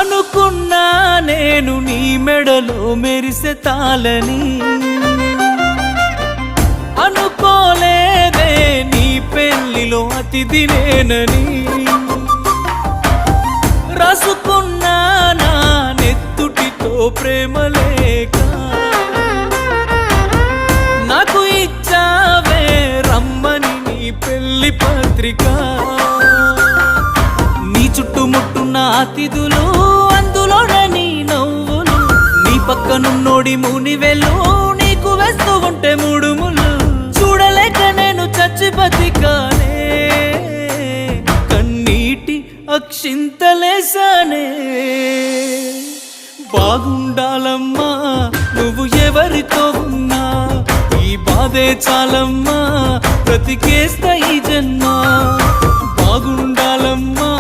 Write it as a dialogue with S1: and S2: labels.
S1: అనుకున్నా నేను నీ మెడలో మెరిసే తాళని, అనుకోలేదే నీ పెళ్లిలో అతిథి నేనని. రాసుకున్నా నా నెత్తుటితో ప్రేమ లేక, నాకు ఇచ్చావే రమ్మని నీ పెళ్లి పత్రిక. నీ చుట్టుముట్టున్న అతిథులు, అందులోనే నీ నవ్వులు, నీ పక్కనున్నోడి మునివెళ్ళు, నీకు వేస్తూ ఉంటే ముడుములు. చూడలేక నేను చచ్చి బతికానే, కన్నీటి అక్షింతలేసానే. బాగుండాలమ్మా నువ్వు ఎవరితో ఉన్నా, ఈ బాధే చాలమ్మా బ్రతికేస్తా ఈ జన్మ. బాగుండాలమ్మా